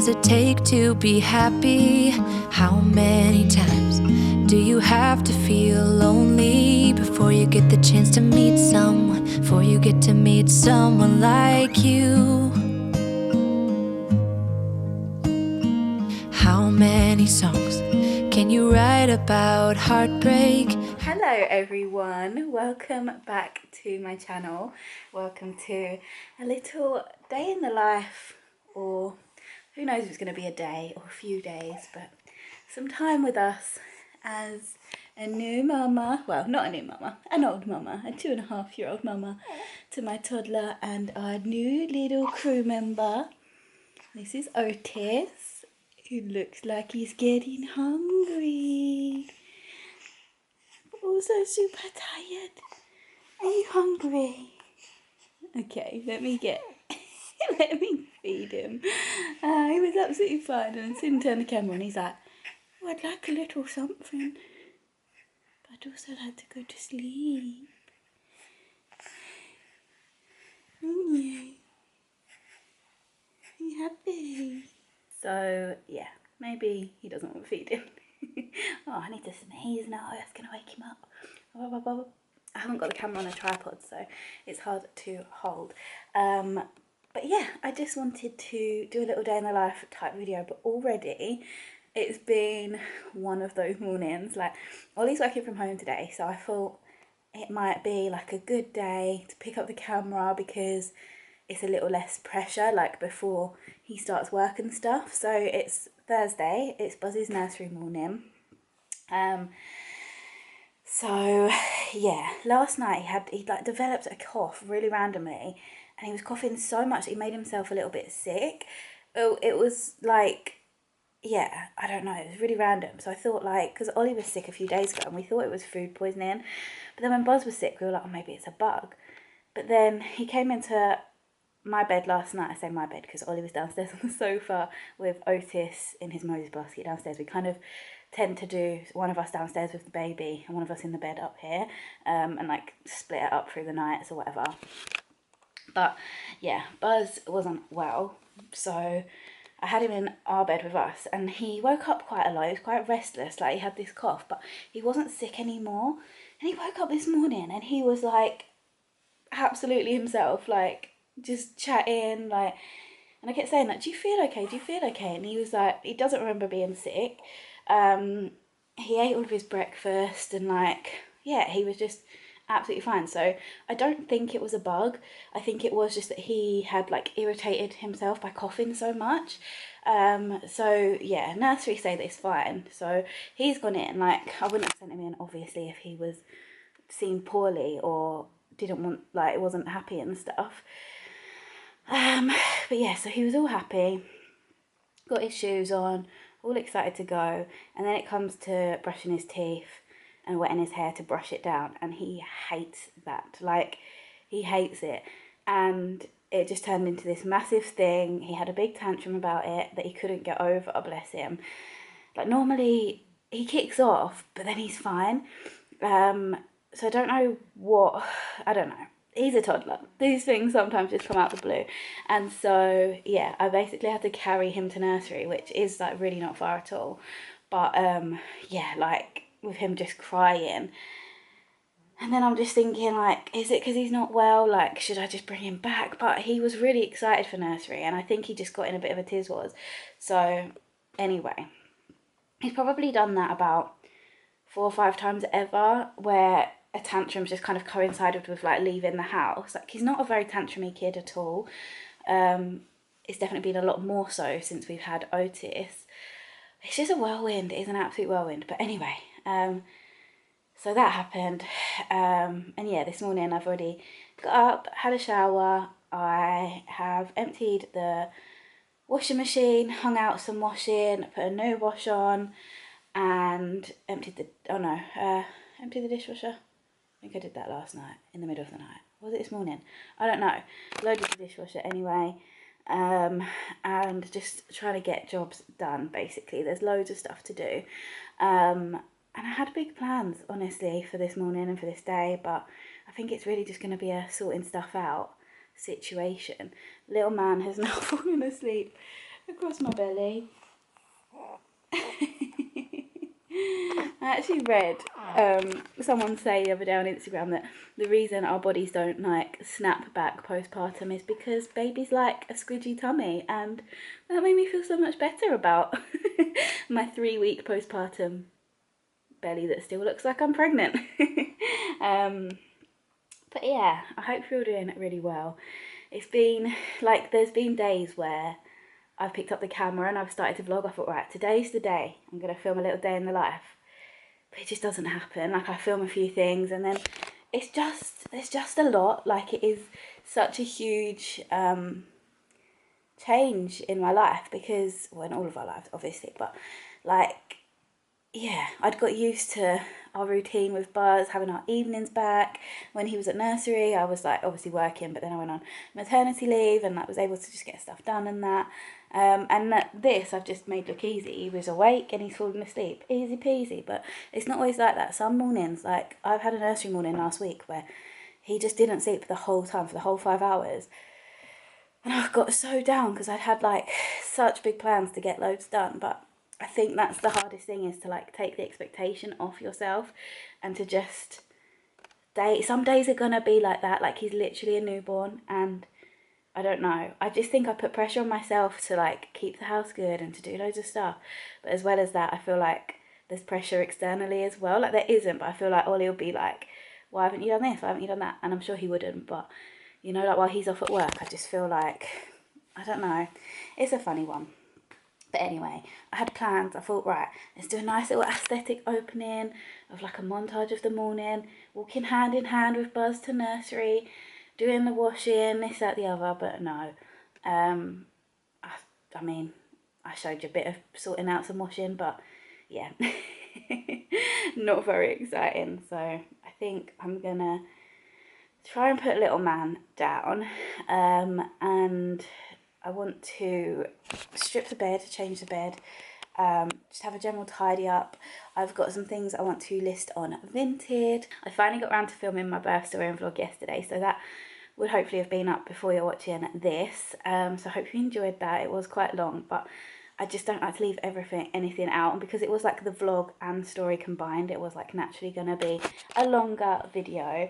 does it take to be happy? How many times do you have to feel lonely before you get the chance to meet someone, before you get to meet someone like you? How many songs can you write about heartbreak? Hello everyone, welcome back to my channel. Welcome to a little day in the life, or who knows if it's going to be a day or a few days, but some time with us as a new mama. Well, not a new mama, an old mama, a 2.5-year-old mama to my toddler and our new little crew member. This is Otis, who looks like he's getting hungry. Also super tired. Are you hungry? Okay, let me let me feed him. He was absolutely fine, and I soon turned the camera and he's like, oh, I'd like a little something, but I'd also like to go to sleep. Aren't you? Are you happy? So yeah, maybe he doesn't want feeding. Oh, I need to sneeze now, that's going to wake him up. I haven't got the camera on a tripod, so it's hard to hold. But yeah, I just wanted to do a little day in the life type video, but already it's been one of those mornings. Like, Ollie's working from home today, so I thought it might be like a good day to pick up the camera because it's a little less pressure, like before he starts work and stuff. So it's Thursday, it's Buzz's nursery morning. So yeah, last night he like developed a cough really randomly, and he was coughing so much that he made himself a little bit sick. Oh, it was like, yeah, I don't know, it was really random. So I thought, like, because Ollie was sick a few days ago and we thought it was food poisoning, but then when Buzz was sick we were like, oh, maybe it's a bug. But then he came into my bed last night. I say my bed because Ollie was downstairs on the sofa with Otis in his Moses basket downstairs. We kind of tend to do one of us downstairs with the baby and one of us in the bed up here, and like split it up through the nights or whatever. But yeah, Buzz wasn't well, so I had him in our bed with us, and he woke up quite a lot. He was quite restless, like he had this cough, but he wasn't sick anymore. And he woke up this morning and he was like absolutely himself, like just chatting, like, and I kept saying like, do you feel okay, do you feel okay? And he was like, he doesn't remember being sick. He ate all of his breakfast, and like, yeah, he was just absolutely fine. So I don't think it was a bug. I think it was just that he had like irritated himself by coughing so much. So yeah, nursery say that it's fine, so he's gone in. Like, I wouldn't have sent him in obviously if he was seen poorly or didn't want, like, wasn't happy and stuff. But yeah, so he was all happy, got his shoes on, all excited to go, and then it comes to brushing his teeth and wetting his hair to brush it down, and he hates that. Like, he hates it, and it just turned into this massive thing. He had a big tantrum about it that he couldn't get over, bless him. Like, normally he kicks off, but then he's fine. So I don't know what, I don't know. He's a toddler. These things sometimes just come out the blue. And so, yeah, I basically had to carry him to nursery, which is like really not far at all. But yeah, like with him just crying. And then I'm just thinking, like, is it because he's not well? Like, should I just bring him back? But he was really excited for nursery, and I think he just got in a bit of a tiz-was. So anyway, he's probably done that about 4 or 5 times ever, where a tantrum's just kind of coincided with like leaving the house. Like, he's not a very tantrumy kid at all. It's definitely been a lot more so since we've had Otis. It's just a whirlwind. It is an absolute whirlwind. But anyway, so that happened. And yeah, this morning I've already got up, had a shower. I have emptied the washing machine, hung out some washing, put a new wash on, and emptied the, empty the dishwasher. I think I did that last night, in the middle of the night. Was it this morning? I don't know. Loaded the dishwasher anyway, and just trying to get jobs done, basically. There's loads of stuff to do. And I had big plans, honestly, for this morning and for this day, but I think it's really just going to be a sorting stuff out situation. Little man has now fallen asleep across my belly. I actually read someone say the other day on Instagram that the reason our bodies don't like snap back postpartum is because babies like a squidgy tummy, and that made me feel so much better about my 3-week postpartum belly that still looks like I'm pregnant. But yeah, I hope you're doing it really well. It's been like, there's been days where I've picked up the camera and I've started to vlog. I thought, right, today's the day. I'm going to film a little day in the life. But it just doesn't happen. Like, I film a few things and then it's just a lot. Like, it is such a huge change in my life because, well, in all of our lives, obviously, but like, yeah, I'd got used to our routine with Buzz, having our evenings back. When he was at nursery, I was like obviously working, but then I went on maternity leave and I was able to just get stuff done and that. This I've just made look easy. He was awake and he's fallen asleep. Easy peasy, but it's not always like that. Some mornings, like I've had a nursery morning last week where he just didn't sleep the whole time, for the whole 5 hours. And I got so down because I'd had like such big plans to get loads done, but I think that's the hardest thing, is to like take the expectation off yourself and to just some days are gonna be like that, like he's literally a newborn, and I don't know, I just think I put pressure on myself to like keep the house good and to do loads of stuff, but as well as that I feel like there's pressure externally as well. Like, there isn't, but I feel like Ollie will be like, why haven't you done this, why haven't you done that, and I'm sure he wouldn't, but you know, like while he's off at work I just feel like, I don't know, it's a funny one. But anyway, I had plans. I thought, right, let's do a nice little aesthetic opening of like a montage of the morning, walking hand in hand with Buzz to nursery, doing the washing, this, that, the other. But no, I mean, I showed you a bit of sorting out some washing, but yeah, not very exciting. So I think I'm gonna try and put little man down, and I want to strip the bed, change the bed, just have a general tidy up. I've got some things I want to list on Vinted. I finally got around to filming my birth story and vlog yesterday, so that would hopefully have been up before you're watching this. So I hope you enjoyed that. It was quite long, but I just don't like to leave anything out, and because it was like the vlog and story combined, it was like naturally gonna be a longer video.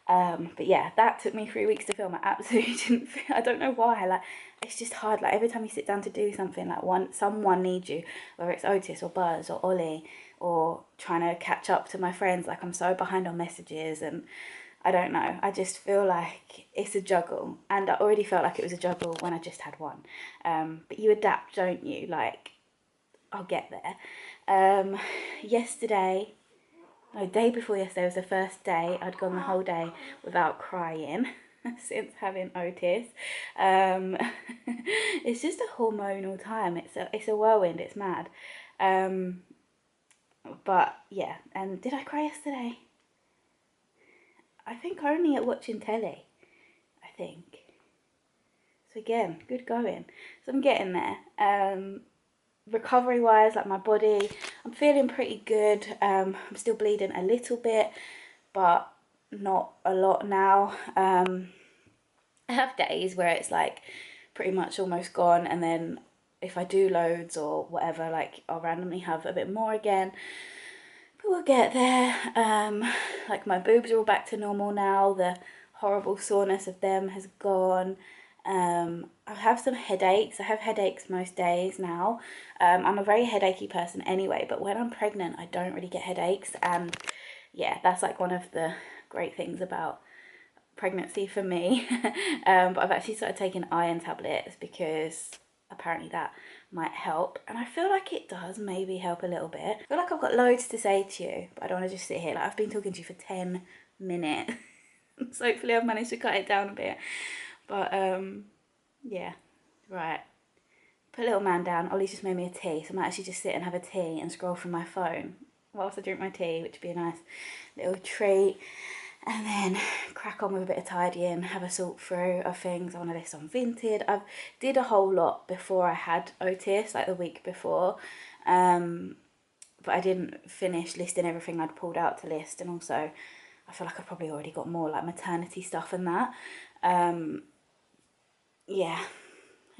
But yeah, that took me 3 weeks to film. I absolutely didn't I don't know why, like it's just hard. Like every time you sit down to do something, like someone needs you, whether it's Otis or Buzz or Ollie, or trying to catch up to my friends. Like I'm so behind on messages, and I don't know, I just feel like it's a juggle, and I already felt like it was a juggle when I just had one. But you adapt, don't you? Like, I'll get there. Yesterday, no, day before yesterday was the first day I'd gone the whole day without crying since having Otis. It's just a hormonal time. It's a whirlwind. It's mad. But yeah, and did I cry yesterday? I think only at watching telly, I think. So again, good going. So I'm getting there. Recovery wise, like my body, I'm feeling pretty good. I'm still bleeding a little bit, but not a lot now. I have days where it's like pretty much almost gone, and then if I do loads or whatever, like I'll randomly have a bit more again. But we'll get there. Like my boobs are all back to normal now. The horrible soreness of them has gone. I have some headaches. I have headaches most days now. I'm a very headachy person anyway, but when I'm pregnant, I don't really get headaches. And yeah, that's like one of the great things about pregnancy for me. But I've actually started taking iron tablets because apparently that might help, and I feel like it does maybe help a little bit. I feel like I've got loads to say to you, but I don't want to just sit here. Like, I've been talking to you for 10 minutes. So hopefully I've managed to cut it down a bit. But yeah, right, put little man down. Ollie's just made me a tea, so I might actually just sit and have a tea and scroll through my phone whilst I drink my tea, which would be a nice little treat. And then crack on with a bit of tidying, have a sort through of things I want to list on Vinted. I've did a whole lot before I had Otis, like the week before, but I didn't finish listing everything I'd pulled out to list, and also I feel like I've probably already got more like maternity stuff and that. Yeah,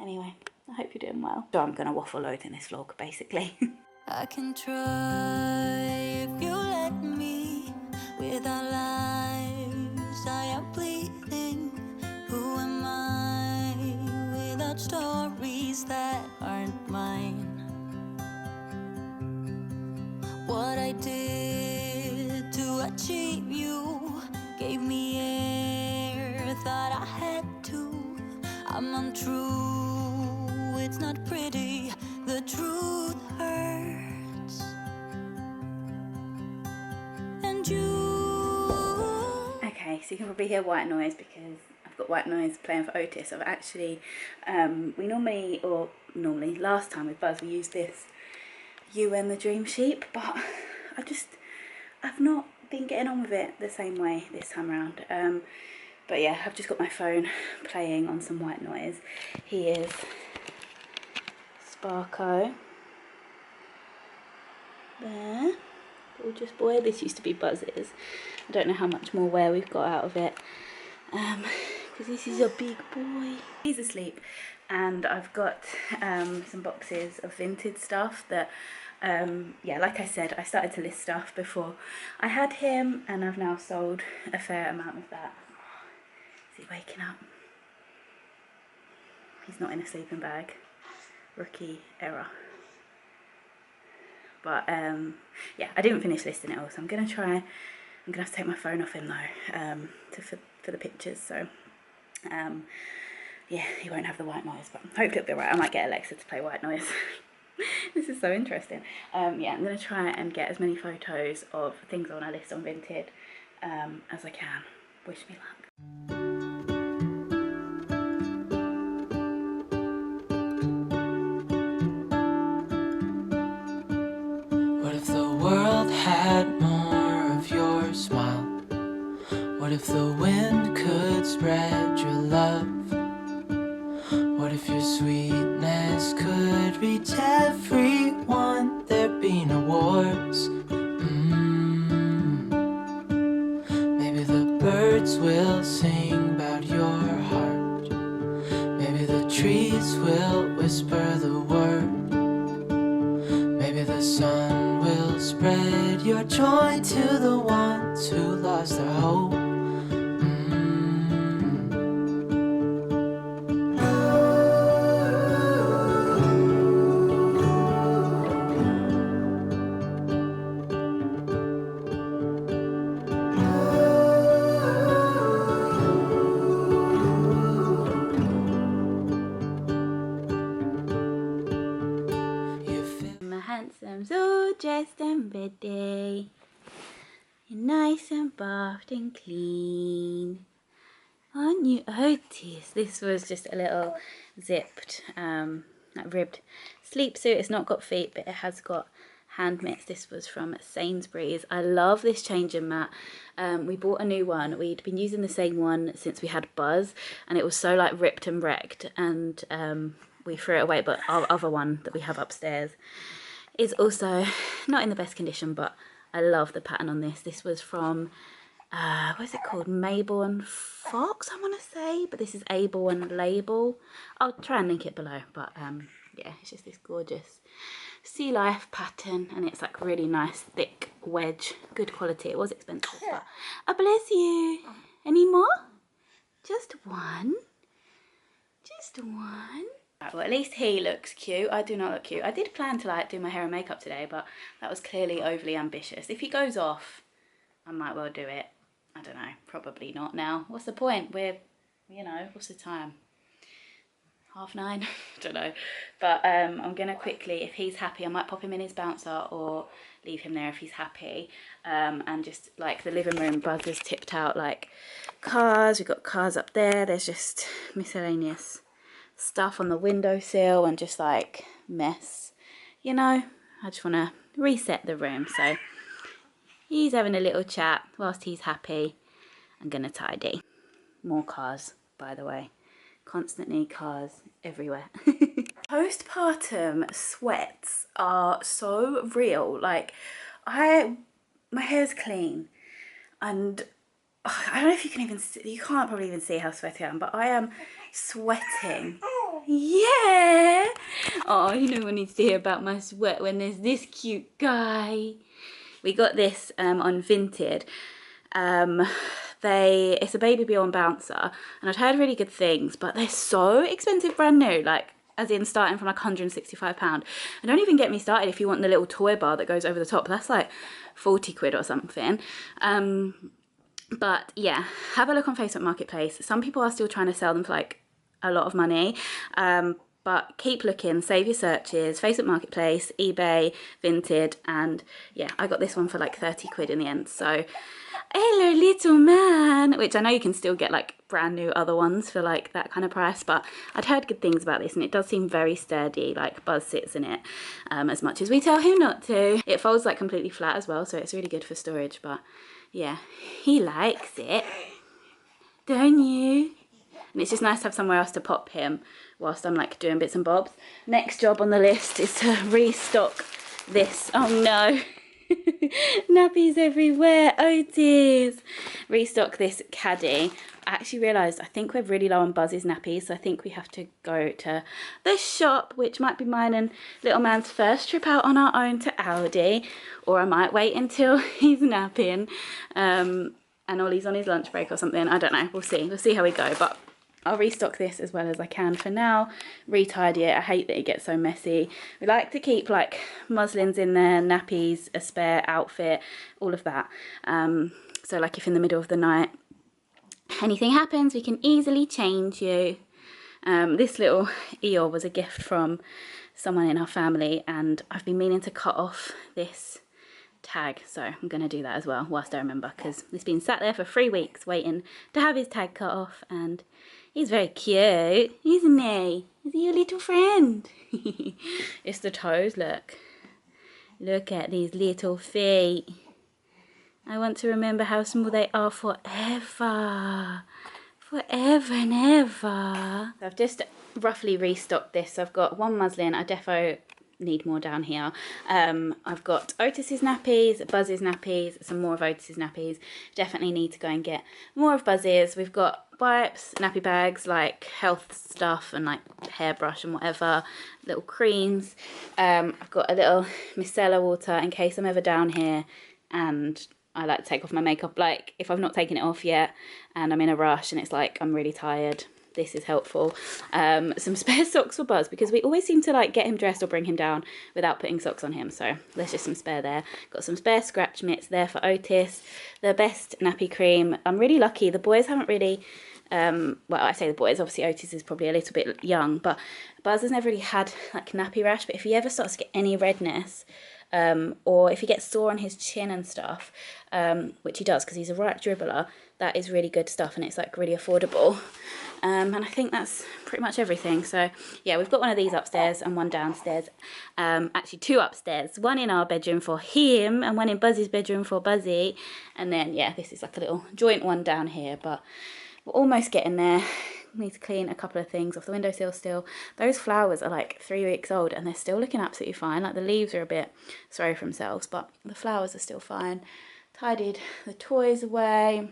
anyway, I hope you're doing well. So I'm gonna waffle loads in this vlog, basically. I can try if you let me. With our lives, I am bleeding. Who am I without stories that aren't mine? What I did to achieve you gave me air, thought I had to. I'm untrue, it's not pretty, the truth hurts. And you. Okay, so you can probably hear white noise because I've got white noise playing for Otis. I've actually, last time with Buzz we used this You and the Dream Sheep, but I've not been getting on with it the same way this time around. But yeah, I've just got my phone playing on some white noise. He is Sparko. There. Gorgeous boy. This used to be Buzz's. I don't know how much more wear we've got out of it. Because this is a big boy. He's asleep. And I've got some boxes of vintage stuff that, yeah, like I said, I started to list stuff before I had him, and I've now sold a fair amount of that. Is he waking up? He's not in a sleeping bag. Rookie error. But yeah, I didn't finish listing it all, so I'm gonna have to take my phone off him though, for the pictures. So yeah, he won't have the white noise, but hopefully it'll be alright. I might get Alexa to play white noise. This is so interesting. Yeah, I'm gonna try and get as many photos of things on our list on Vinted as I can. Wish me luck. What if the world had more of your smile? What if the wind could spread your love? What if your sweetness could reach everyone? There'd be no wars. Maybe the birds will sing about your heart. Maybe the trees will whisper the word. Maybe the sun will spread your joy to the ones who lost their hope. Handsome, so dressed and ready. You're nice and bathed and clean. Aren't you, Otis? This was just a little zipped, like ribbed sleep suit. It's not got feet, but it has got hand mitts. This was from Sainsbury's. I love this changing mat. We bought a new one. We'd been using the same one since we had Buzz, and it was so like ripped and wrecked, and we threw it away. But our other one that we have upstairs is also not in the best condition, but I love the pattern on this. This was from, what's it called? Mabel and Fox, I want to say, but this is Able and Label. I'll try and link it below, but yeah, it's just this gorgeous sea life pattern, and it's like really nice, thick wedge, good quality. It was expensive, but oh, bless you. Any more? Just one? Just one? Right, well, at least he looks cute. I do not look cute. I did plan to like do my hair and makeup today, but that was clearly overly ambitious. If he goes off, I might well do it. I don't know, probably not now. What's the point? We're, you know, what's the time? 9:30? I don't know. But I'm gonna quickly, if he's happy, I might pop him in his bouncer or leave him there if he's happy. And just like the living room, Buzz has tipped out like cars. We've got cars up there. There's just miscellaneous stuff on the windowsill and just like mess, you know. I just want to reset the room. So he's having a little chat whilst he's happy. I'm gonna tidy. More cars, by the way, constantly cars everywhere. Postpartum sweats are so real. Like my hair's clean, and I don't know if you can even see, you can't probably even see how sweaty I am, but I am sweating Yeah. Oh, no one needs to hear about my sweat when there's this cute guy. We got this on Vinted. It's a Baby Beyond bouncer, and I'd heard really good things, but they're so expensive brand new, like as in starting from like £165. And don't even get me started if you want the little toy bar that goes over the top. That's like 40 quid or something. But yeah, have a look on Facebook Marketplace. Some people are still trying to sell them for like a lot of money. But keep looking, save your searches, Facebook Marketplace, eBay, Vinted, and yeah, I got this one for like 30 quid in the end. So, hello little man, which I know you can still get like brand new other ones for like that kind of price, but I'd heard good things about this and it does seem very sturdy, like Buzz sits in it as much as we tell him not to. It folds like completely flat as well, so it's really good for storage, but yeah, he likes it, don't you? And it's just nice to have somewhere else to pop him whilst I'm like doing bits and bobs. Next job on the list is to restock this. Oh no. Nappies everywhere. Otis. Restock this caddy. I actually realised I think we're really low on Buzz's nappies, so I think we have to go to the shop, which might be mine and little man's first trip out on our own to Aldi, or I might wait until he's napping and Ollie's on his lunch break or something. I don't know. We'll see how we go, but I'll restock this as well as I can for now, retidy it. I hate that it gets so messy. We like to keep like muslins in there, nappies, a spare outfit, all of that. So like if in the middle of the night anything happens, we can easily change you. This little Eeyore was a gift from someone in our family, and I've been meaning to cut off this tag, so I'm going to do that as well whilst I remember, because it's been sat there for 3 weeks waiting to have his tag cut off, and he's very cute, isn't he? Is he your little friend? It's the toes, look at these little feet. I want to remember how small they are forever and ever. So I've just roughly restocked this. I've got one muslin. I defo need more down here. I've got Otis's nappies, Buzz's nappies, some more of Otis's nappies. Definitely need to go and get more of Buzz's. We've got wipes, nappy bags, like health stuff and like hairbrush and whatever, little creams. I've got a little micellar water in case I'm ever down here and I like to take off my makeup, like if I've not taken it off yet and I'm in a rush and it's like I'm really tired. This is helpful. Some spare socks for Buzz, because we always seem to like get him dressed or bring him down without putting socks on him, so there's just some spare there. Got some spare scratch mitts there for Otis, the best nappy cream. I'm really lucky, the boys haven't really well, I say the boys, obviously Otis is probably a little bit young, but Buzz has never really had like nappy rash. But if he ever starts to get any redness, or if he gets sore on his chin and stuff, which he does because he's a right dribbler, that is really good stuff and it's like really affordable. And I think that's pretty much everything. So yeah, we've got one of these upstairs and one downstairs. Actually 2 upstairs, one in our bedroom for him and one in Buzzy's bedroom for Buzzy. And then yeah, this is like a little joint one down here, but we're almost getting there. Need to clean a couple of things off the windowsill still. Those flowers are like 3 weeks old and they're still looking absolutely fine. Like the leaves are a bit sorry for themselves, but the flowers are still fine. Tidied the toys away.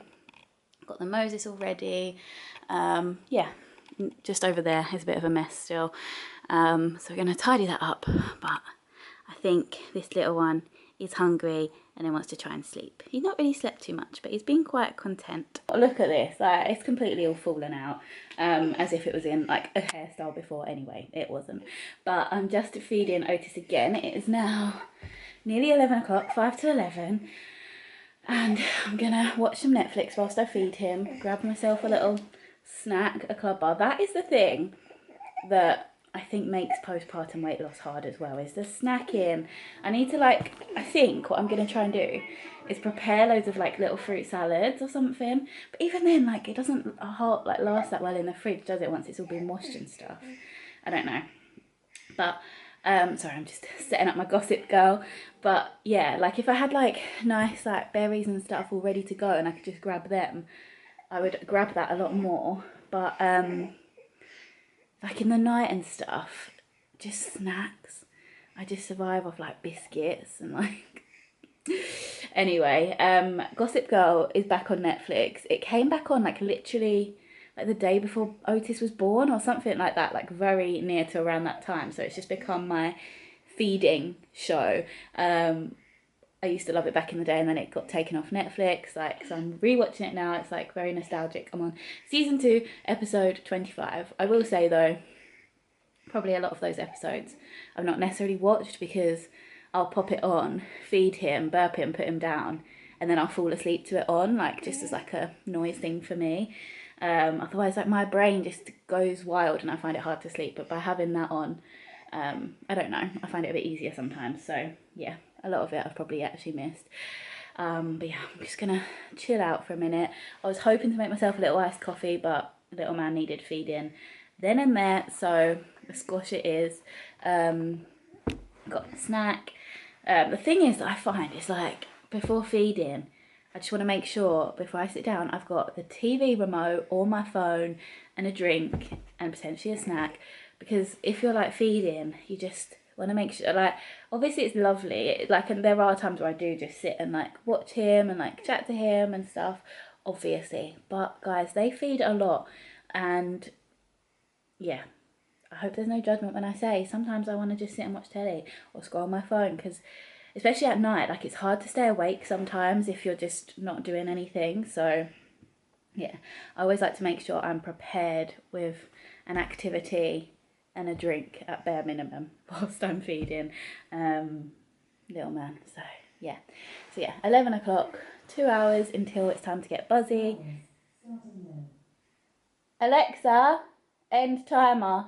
Got the Moses all ready. Yeah, just over there is a bit of a mess still. So we're going to tidy that up, but I think this little one is hungry and then wants to try and sleep. He's not really slept too much, but he's been quite content. Look at this, like, it's completely all fallen out, as if it was in like a hairstyle before. Anyway, it wasn't. But I'm just feeding Otis again. It is now nearly 11 o'clock, 5 to 11. And I'm gonna watch some Netflix whilst I feed him, grab myself a little snack, a club bar. That is the thing that I think makes postpartum weight loss hard as well, is the snacking. I need to like, I think what I'm gonna try and do is prepare loads of like little fruit salads or something. But even then, like, it doesn't like last that well in the fridge, does it, once it's all been washed and stuff? I don't know. But sorry, I'm just setting up my Gossip Girl. But yeah, like if I had like nice like berries and stuff all ready to go and I could just grab them, I would grab that a lot more. But like in the night and stuff, just snacks. I just survive off like biscuits and like anyway, Gossip Girl is back on Netflix. It came back on like literally like the day before Otis was born or something like that, like very near to around that time. So it's just become my feeding show. I used to love it back in the day, and then it got taken off Netflix, like, so I'm rewatching it now. It's like very nostalgic. I'm on season 2 episode 25. I will say though, probably a lot of those episodes I've not necessarily watched, because I'll pop it on, feed him, burp him, put him down, and then I'll fall asleep to it on, like just as like a noise thing for me. Otherwise, like my brain just goes wild and I find it hard to sleep. But by having that on, I don't know, I find it a bit easier sometimes. So yeah, a lot of it I've probably actually missed. But yeah, I'm just gonna chill out for a minute. I was hoping to make myself a little iced coffee, but the little man needed feeding then and there, so a squash it is. Got a snack. The thing is that I find is, like, before feeding, I just want to make sure before I sit down I've got the TV remote or my phone and a drink and potentially a snack, because if you're like feeding, you just want to make sure, like, obviously it's lovely, like, and there are times where I do just sit and like watch him and like chat to him and stuff, obviously, but guys, they feed a lot. And yeah, I hope there's no judgment when I say sometimes I want to just sit and watch telly or scroll on my phone, because especially at night, like, it's hard to stay awake sometimes if you're just not doing anything. So yeah, I always like to make sure I'm prepared with an activity and a drink at bare minimum whilst I'm feeding little man. So yeah, 11 o'clock, 2 hours until it's time to get Buzzy. Alexa, end timer.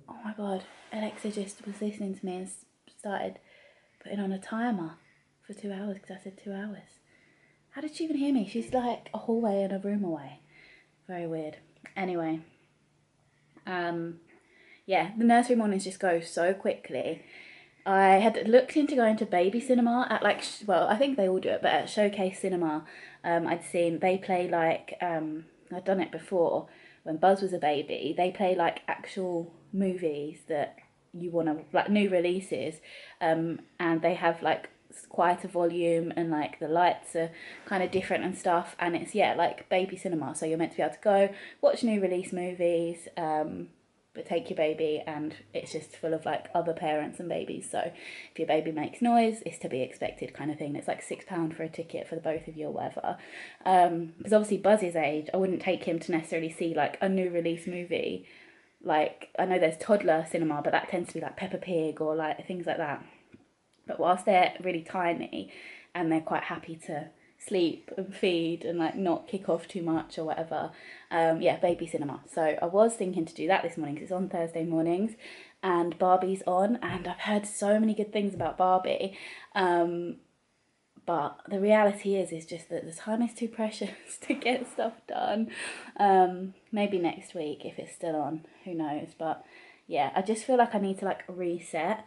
Oh my god, Alexa just was listening to me and started putting on a timer for 2 hours because I said 2 hours. How did she even hear me? She's like a hallway and a room away. Very weird. Anyway, yeah, the nursery mornings just go so quickly. I had looked into going to baby cinema at, like, well, I think they all do it, but at Showcase Cinema, I'd seen they play like, I'd done it before when Buzz was a baby. They play like actual movies that you want to, like, new releases, and they have like quite a volume, and like the lights are kind of different and stuff, and it's, yeah, like baby cinema. So you're meant to be able to go watch new release movies, but take your baby, and it's just full of like other parents and babies. So if your baby makes noise, it's to be expected, kind of thing. It's like £6 for a ticket for the both of you or whatever. Because obviously Buzz's age, I wouldn't take him to necessarily see like a new release movie. Like, I know there's toddler cinema, but that tends to be like Peppa Pig or like things like that. But whilst they're really tiny and they're quite happy to sleep and feed and like not kick off too much or whatever, yeah, baby cinema. So I was thinking to do that this morning because it's on Thursday mornings and Barbie's on, and I've heard so many good things about Barbie, but the reality is just that the time is too precious to get stuff done. Maybe next week if it's still on, who knows. But yeah, I just feel like I need to like reset.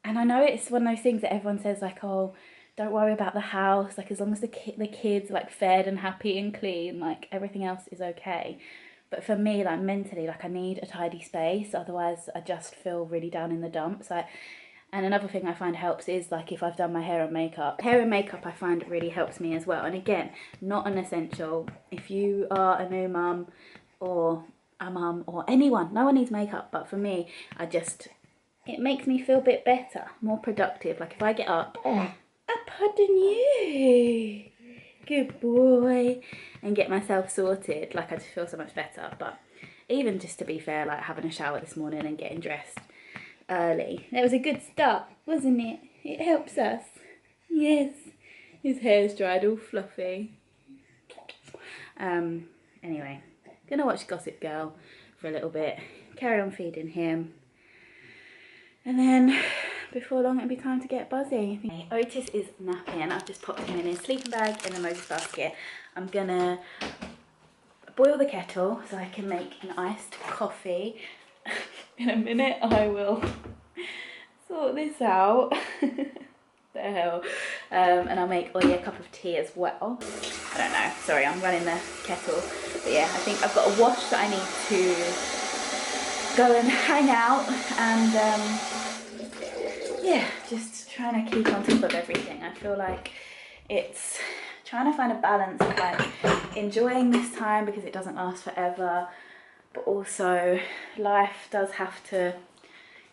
And I know it's one of those things that everyone says, like, oh, don't worry about the house, like, as long as the kids like fed and happy and clean, like everything else is okay. But for me, like mentally, like I need a tidy space, otherwise I just feel really down in the dumps. And another thing I find helps is like if I've done my hair and makeup. Hair and makeup I find it really helps me as well. And again, not an essential. If you are a new mum or a mum or anyone, no one needs makeup. But for me, it makes me feel a bit better, more productive. Like if I get up, pardon you, good boy, and get myself sorted, like I just feel so much better. But even just to be fair, like having a shower this morning and getting dressed early, that was a good start, wasn't it? It helps us. Yes, his hair's dried all fluffy. Anyway, gonna watch Gossip Girl for a little bit, carry on feeding him. And then before long it'll be time to get Buzzy. Otis is napping. I've just popped him in his sleeping bag in the Moses basket. I'm gonna boil the kettle so I can make an iced coffee. In a minute I will sort this out. The hell. And I'll make Ollie a cup of tea as well. I don't know, sorry, I'm running the kettle. But yeah, I think I've got a wash that I need to go and hang out, and yeah, just trying to keep on top of everything. I feel like it's trying to find a balance of like enjoying this time because it doesn't last forever, but also life does have to,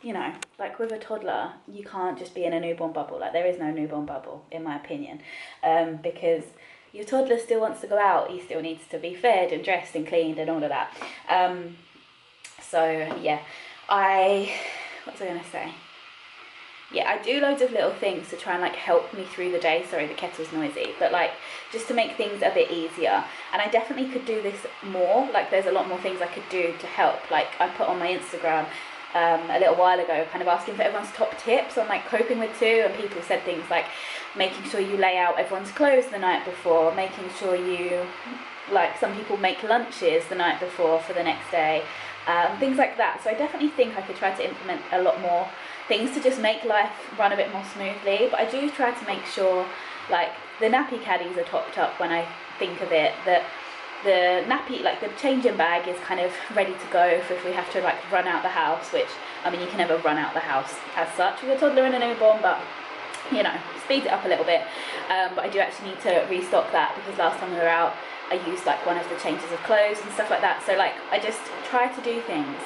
you know, like with a toddler, you can't just be in a newborn bubble. Like there is no newborn bubble, in my opinion, because your toddler still wants to go out. He still needs to be fed and dressed and cleaned and all of that. So yeah, what was I gonna say? Yeah, I do loads of little things to try and like help me through the day. Sorry, the kettle's noisy, but like just to make things a bit easier. And I definitely could do this more. Like there's a lot more things I could do to help. Like I put on my Instagram a little while ago, kind of asking for everyone's top tips on like coping with two, and people said things like making sure you lay out everyone's clothes the night before, making sure you, like some people make lunches the night before for the next day, things like that. So I definitely think I could try to implement a lot more things to just make life run a bit more smoothly. But I do try to make sure like the nappy caddies are topped up when I think of it, that the nappy, like the changing bag is kind of ready to go for if we have to like run out the house, which, I mean, you can never run out the house as such with a toddler and a newborn, but you know, speeds it up a little bit. But I do actually need to restock that because last time we were out, I used like one of the changes of clothes and stuff like that. So like I just try to do things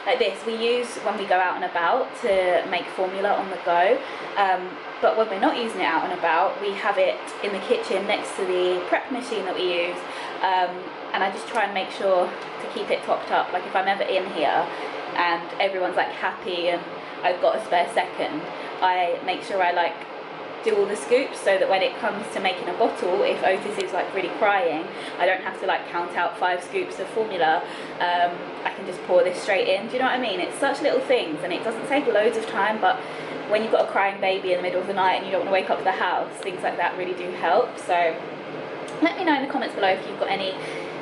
like this. We use when we go out and about to make formula on the go, but when we're not using it out and about, we have it in the kitchen next to the prep machine that we use, and I just try and make sure to keep it topped up. Like if I'm ever in here and everyone's like happy and I've got a spare second, I make sure I like do all the scoops so that when it comes to making a bottle, if Otis is like really crying, I don't have to like count out 5 scoops of formula. I can just pour this straight in. Do you know what I mean? It's such little things and it doesn't take loads of time, but when you've got a crying baby in the middle of the night and you don't want to wake up the house, things like that really do help. So let me know in the comments below if you've got any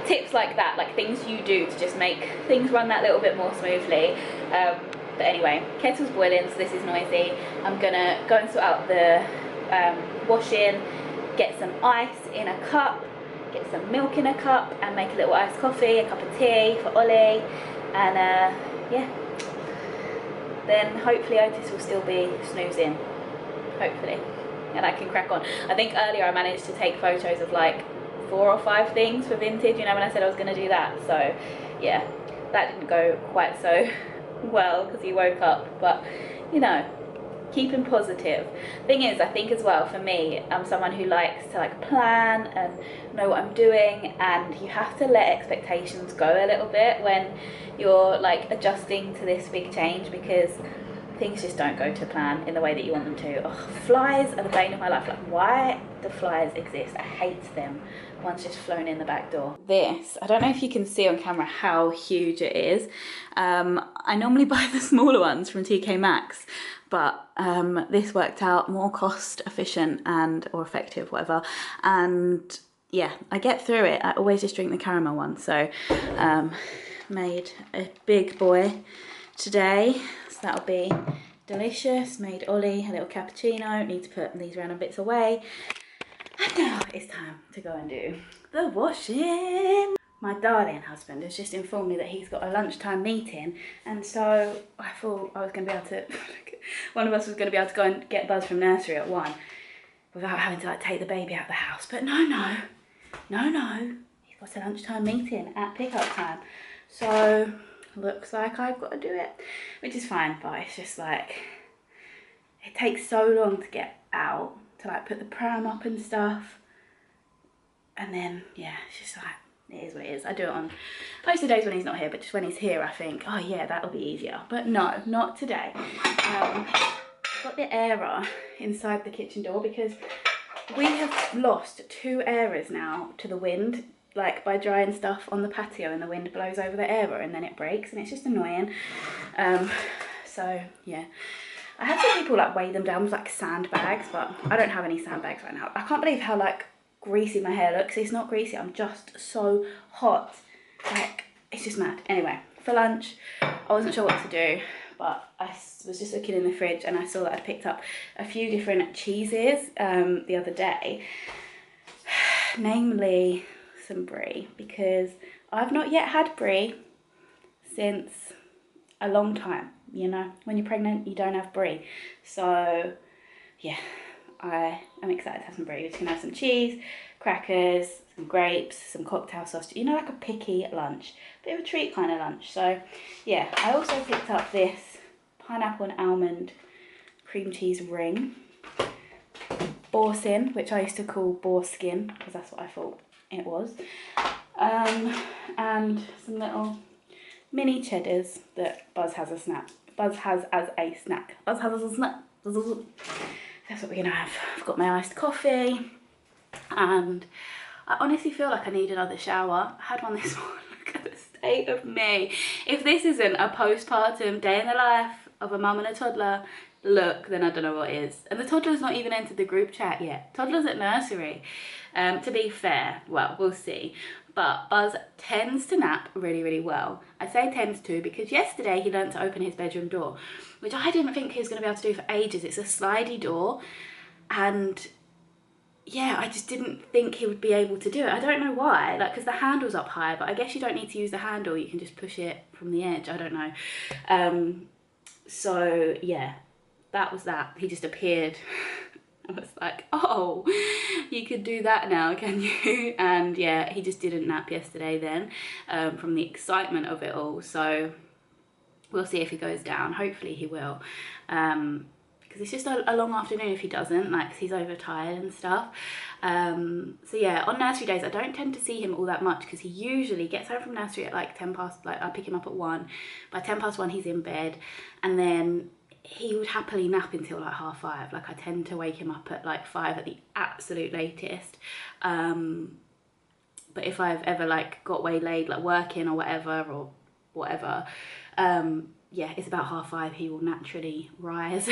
tips like that, like things you do to just make things run that little bit more smoothly. But anyway, kettle's boiling, so this is noisy. I'm gonna go and sort out the washing, get some ice in a cup, get some milk in a cup, and make a little iced coffee, a cup of tea for Ollie, and yeah, then hopefully Otis will still be snoozing, hopefully, and I can crack on. I think earlier I managed to take photos of like 4 or 5 things for vintage, you know, when I said I was going to do that. So yeah, that didn't go quite so well because he woke up, but you know, keeping positive. Thing is, I think as well, for me, I'm someone who likes to like plan and know what I'm doing, and you have to let expectations go a little bit when you're like adjusting to this big change, because things just don't go to plan in the way that you want them to. Ugh, flies are the bane of my life. Like, why do flies exist? I hate them. One's just flown in the back door. This, I don't know if you can see on camera how huge it is. I normally buy the smaller ones from TK Maxx, but this worked out more cost efficient and or effective, whatever, and yeah, I get through it. I always just drink the caramel one. So made a big boy today, so that'll be delicious. Made Ollie a little cappuccino. Need to put these random bits away, and now it's time to go and do the washing. My darling husband has just informed me that he's got a lunchtime meeting, and so I thought I was going to be able to, one of us was going to be able to go and get Buzz from nursery at 1 without having to like take the baby out of the house. But no, he's got a lunchtime meeting at pickup time. So looks like I've got to do it, which is fine, but it's just like, it takes so long to get out, to like put the pram up and stuff. And then, yeah, it's just like, it is what it is. I do it on most of the days when he's not here, but just when he's here, I think, oh yeah, that'll be easier. But no, not today. I've got the airer inside the kitchen door because we have lost 2 airers now to the wind, like by drying stuff on the patio and the wind blows over the airer and then it breaks and it's just annoying. So yeah, I have seen people like weigh them down with like sandbags, but I don't have any sandbags right now. I can't believe how like greasy my hair looks. It's not greasy, I'm just so hot, like it's just mad. Anyway, for lunch I wasn't sure what to do, but I was just looking in the fridge and I saw that I'd picked up a few different cheeses the other day, namely some brie, because I've not yet had brie since a long time. You know, when you're pregnant you don't have brie, so yeah, I am excited to have some bread. We can have some cheese, crackers, some grapes, some cocktail sausage, you know, like a picky lunch, bit of a treat kind of lunch. So yeah, I also picked up this pineapple and almond cream cheese ring, boursin, which I used to call boar skin because that's what I thought it was, and some little mini cheddars that Buzz has as a snack. Buzz has as a snack. That's what we're gonna have. I've got my iced coffee, and I honestly feel like I need another shower. I had one this morning. Look at the state of me. If this isn't a postpartum day in the life of a mum and a toddler look, then I don't know what is. And the toddler's not even entered the group chat yet. Toddler's at nursery. To be fair, well, we'll see. But Buzz tends to nap really, really well. I say tends to because yesterday he learned to open his bedroom door, which I didn't think he was going to be able to do for ages. It's a slidey door, and yeah, I just didn't think he would be able to do it. I don't know why, like, because the handle's up high, but I guess you don't need to use the handle. You can just push it from the edge. I don't know. So yeah, that was that. He just appeared. I was like, oh, you could do that now, can you? And yeah, he just didn't nap yesterday then, from the excitement of it all. So we'll see if he goes down. Hopefully he will, because it's just a long afternoon if he doesn't, like, 'cause he's overtired and stuff. So yeah, on nursery days I don't tend to see him all that much because he usually gets home from nursery at like 10 past, like I pick him up at 1. By 10 past 1 he's in bed, and then he would happily nap until like 5:30. Like, I tend to wake him up at like 5 at the absolute latest. But if I've ever like got waylaid, like working or whatever, yeah, it's about 5:30 he will naturally rise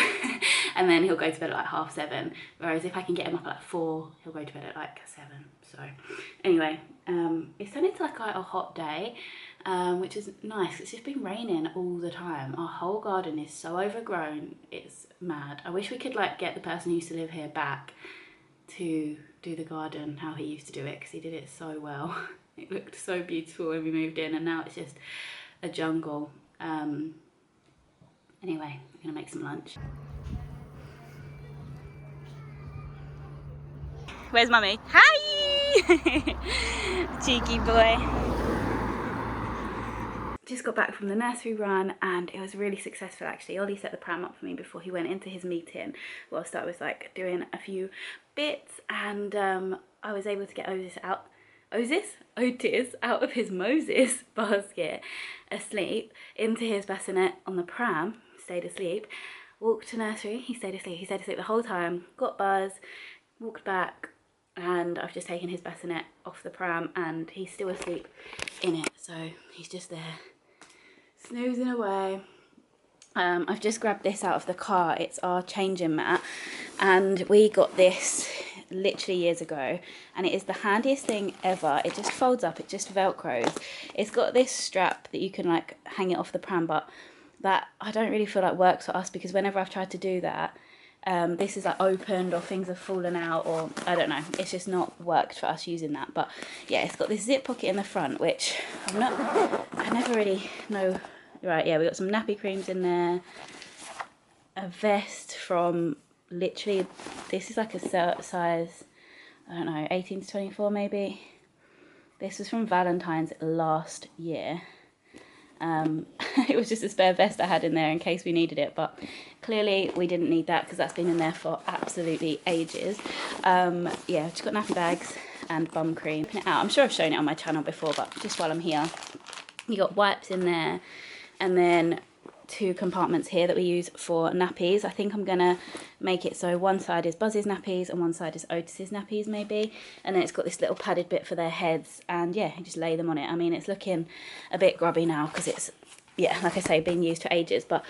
and then he'll go to bed at like 7:30. Whereas if I can get him up at like 4, he'll go to bed at like 7. So anyway, it's turned into like a hot day, which is nice. It's just been raining all the time. Our whole garden is so overgrown, it's mad. I wish we could like get the person who used to live here back to do the garden how he used to do it, because he did it so well. It looked so beautiful when we moved in, and now it's just a jungle. Anyway, I'm gonna make some lunch. Where's mummy? Hi! Cheeky boy. Just got back from the nursery run and it was really successful actually. Ollie set the pram up for me before he went into his meeting, whilst I was like doing a few bits, and I was able to get Otis out of his Moses basket asleep into his bassinet on the pram, stayed asleep, walked to nursery, he stayed asleep the whole time, got Buzz, walked back, and I've just taken his bassinet off the pram and he's still asleep in it, so he's just there snoozing away. I've just grabbed this out of the car. It's our changing mat, and we got this literally years ago, and it is the handiest thing ever. It just folds up, it just velcros. It's got this strap that you can like hang it off the pram, but that I don't really feel like works for us, because whenever I've tried to do that, this is like opened or things have fallen out, or I don't know, it's just not worked for us using that. But yeah, it's got this zip pocket in the front, which I never really know. Right, yeah, we got some nappy creams in there, a vest from literally, this is like a size, I don't know, 18 to 24 maybe. This was from Valentine's last year. It was just a spare vest I had in there in case we needed it, but clearly we didn't need that because that's been in there for absolutely ages. Yeah, just got nappy bags and bum cream. Open it out. I'm sure I've shown it on my channel before, but just while I'm here, you got wipes in there, and then 2 compartments here that we use for nappies. I think I'm gonna make it so one side is Buzz's nappies and one side is Otis's nappies maybe, and then it's got this little padded bit for their heads, and yeah, you just lay them on it. I mean, it's looking a bit grubby now because it's, yeah, like I say, been used for ages, but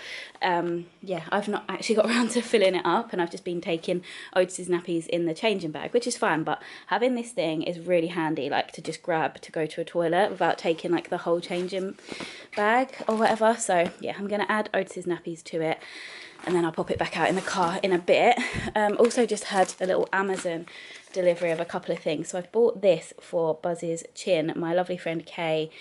yeah, I've not actually got around to filling it up, and I've just been taking Otis's nappies in the changing bag, which is fine, but having this thing is really handy, like to just grab to go to a toilet without taking like the whole changing bag or whatever. So yeah, I'm gonna add Otis's nappies to it, and then I'll pop it back out in the car in a bit. Also just had a little Amazon delivery of a couple of things. So I've bought this for Buzz's chin. My lovely friend Kay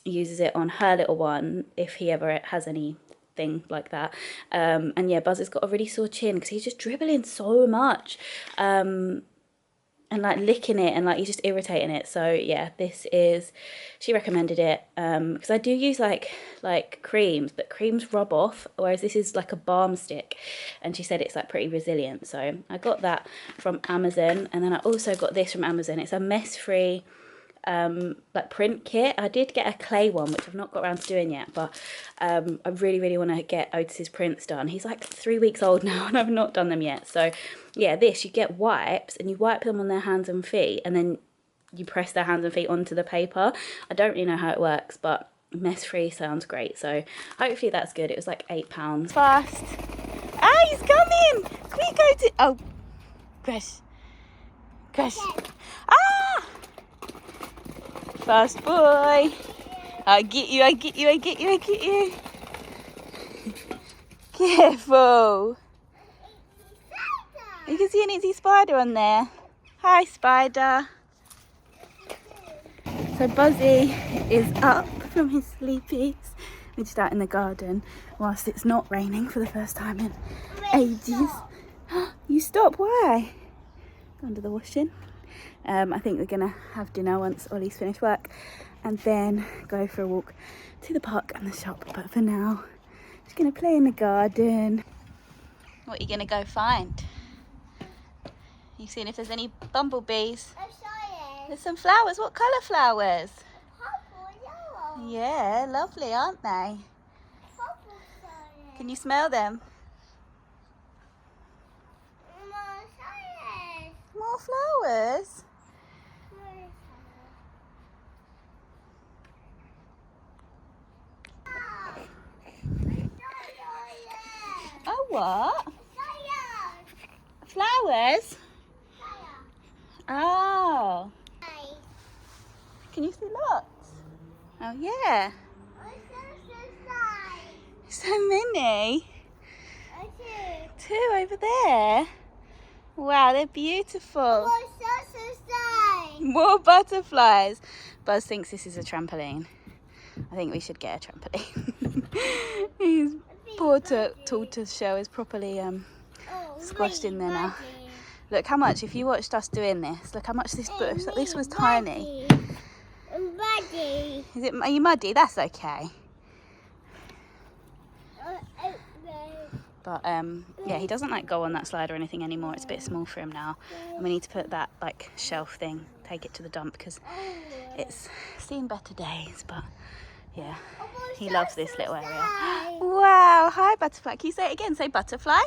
uses it on her little one if he ever has any thing like that. And yeah, Buzz's got a really sore chin because he's just dribbling so much. And like licking it, and like he's just irritating it. So yeah, she recommended it because I do use like creams, but creams rub off, whereas this is like a balm stick, and she said it's like pretty resilient. So I got that from Amazon, and then I also got this from Amazon. It's a mess-free like print kit. I did get a clay one, which I've not got around to doing yet, but I really want to get Otis's prints done. He's like 3 weeks old now and I've not done them yet. So yeah, you get wipes, and you wipe them on their hands and feet, and then you press their hands and feet onto the paper. I don't really know how it works, but mess free sounds great, so hopefully that's good. It was like £8. Fast. Ah, he's coming. Can we go to, oh Grace, ah, fast boy. I get you. Careful. You can see an itty spider on there. Hi, spider. So Buzzy is up from his sleepies. We're just out in the garden whilst it's not raining for the first time in ages. You stop, why? Go under the washing. I think we're gonna have dinner once Ollie's finished work, and then go for a walk to the park and the shop. But for now, just gonna play in the garden. What are you gonna go find? You seeing if there's any bumblebees? There's some flowers. What colour flowers? Purple, yellow. Yeah, lovely, aren't they? Purple, cyan. Can you smell them? More cyan. More flowers? More cyan. Oh, what? Cyan. Flowers? Cyan. Oh. Hi. Can you see lots? Oh, yeah. So many. Two over there. Wow, they're beautiful. More butterflies. Buzz thinks this is a trampoline. I think we should get a trampoline. His poor tortoise shell is properly squashed in there now. Look how much, if you watched us doing this, look how much this bush, this was tiny. Muddy. Are you muddy? That's okay. But yeah, he doesn't like go on that slide or anything anymore. It's a bit small for him now, and we need to put that like shelf thing, take it to the dump, because it's seen better days. But yeah, he loves this little area. Wow, hi butterfly. Can you say it again? Say butterfly.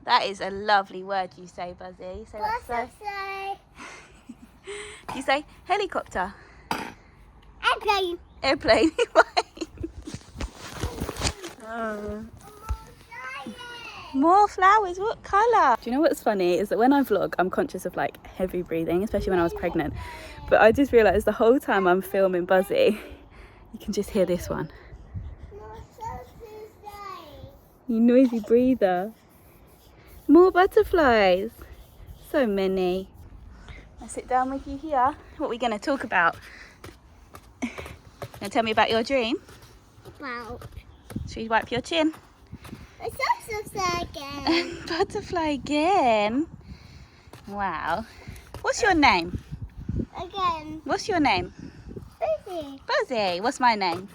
That is a lovely word you say, Buzzy. Say that. So. You say helicopter. Airplane. Airplane. Oh. More flowers. What colour? Do you know what's funny is that when I vlog, I'm conscious of like heavy breathing, especially when I was pregnant. But I just realised the whole time I'm filming Buzzy, you can just hear this one. You noisy breather. More butterflies. So many. I'll sit down with you here. What are we going to talk about? Gonna tell me about your dream? About. Should we wipe your chin? Again. Butterfly again? Wow. What's your name? Again. What's your name? Busy. Buzzy. What's my name?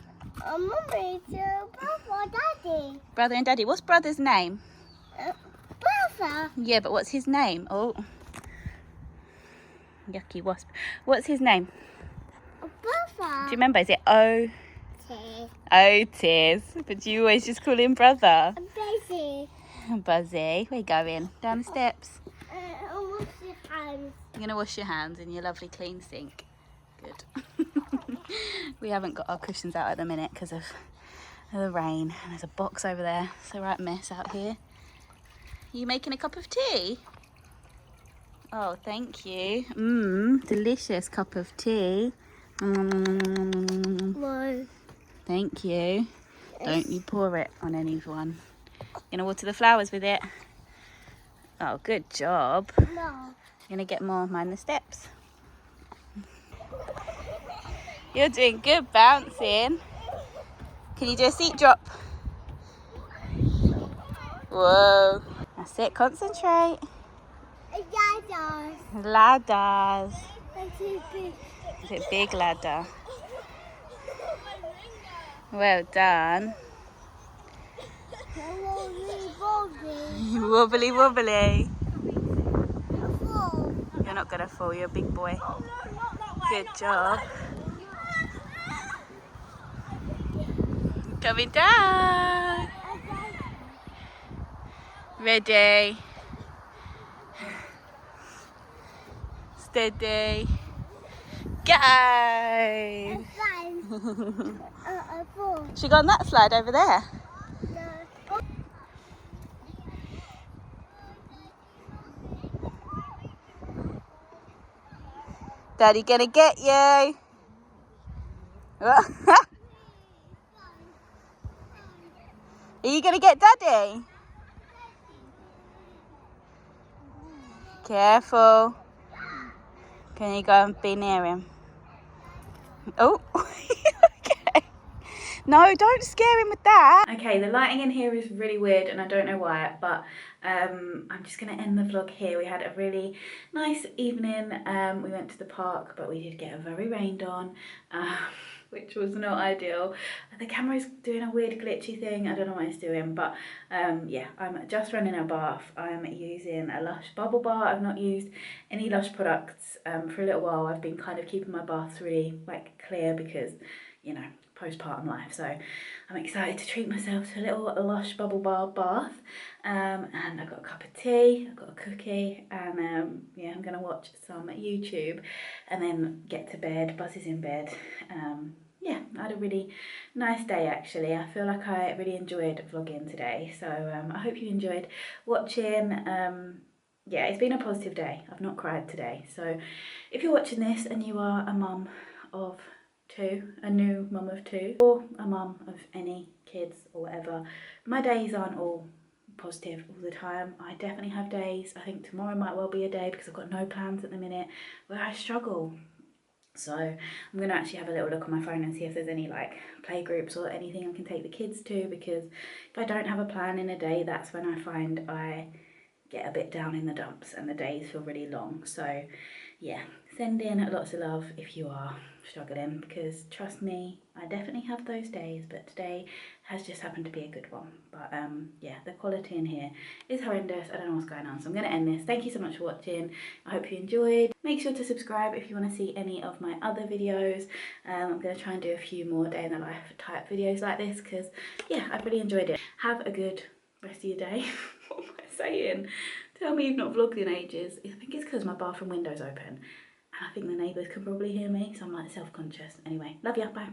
Mummy to Papa, Daddy. Brother and Daddy. What's brother's name? Brother. Yeah, but what's his name? Oh. Yucky wasp. What's his name? Brother. Do you remember? Is it Otis? But you always just call him brother. Busy. Buzzy. Where you going? Down the steps. Wash your hands. You're going to wash your hands in your lovely clean sink. Good. We haven't got our cushions out at the minute because of the rain. And there's a box over there. It's a right mess out here. Are you making a cup of tea? Oh, thank you. Delicious cup of tea. No. Thank you. Don't you pour it on anyone. Gonna water the flowers with it. Oh, good job. No. Gonna get more. Mind the steps. You're doing good bouncing. Can you do a seat drop? Whoa. That's it, concentrate. Ladders. Ladders. That's too big. Is it big ladder? Well done. Wobbly. Wobbly wobbly. Fall. You're not gonna fall, you're a big boy. Good job. Coming down. Ready. Steady. Go. Fall. She got on that slide over there. No. Daddy gonna get you. Are you gonna get Daddy? Careful. Can you go and be near him? Oh, okay. No, don't scare him with that. Okay, the lighting in here is really weird and I don't know why, but I'm just going to end the vlog here. We had a really nice evening. We went to the park, but we did get a very rained on, which was not ideal. The camera's doing a weird glitchy thing. I don't know what it's doing, but yeah, I'm just running a bath. I'm using a Lush bubble bar. I've not used any Lush products for a little while. I've been kind of keeping my baths really like clear because, you know, postpartum life, so I'm excited to treat myself to a little Lush bubble bar bath, and I've got a cup of tea, I've got a cookie, and yeah, I'm gonna watch some YouTube and then get to bed. Buzz is in bed. Yeah, I had a really nice day actually. I feel like I really enjoyed vlogging today, so I hope you enjoyed watching. Yeah, it's been a positive day. I've not cried today, so if you're watching this and you are a mum of two, a new mum of two, or a mum of any kids or whatever, my days aren't all positive all the time. I definitely have days, I think tomorrow might well be a day because I've got no plans at the minute, where I struggle. So I'm going to actually have a little look on my phone and see if there's any like play groups or anything I can take the kids to, because if I don't have a plan in a day, that's when I find I get a bit down in the dumps and the days feel really long. So yeah, send in lots of love if you are struggling, because trust me, I definitely have those days, but today has just happened to be a good one. But yeah, the quality in here is horrendous. I don't know what's going on, so I'm going to end this. Thank you so much for watching. I hope you enjoyed. Make sure to subscribe if you want to see any of my other videos. I'm going to try and do a few more day in the life type videos like this, because yeah, I've really enjoyed it. Have a good rest of your day. What am I saying? Tell me you've not vlogged in ages. I think it's because my bathroom window's open and I think the neighbours can probably hear me, so I'm like self-conscious. Anyway, love ya, bye.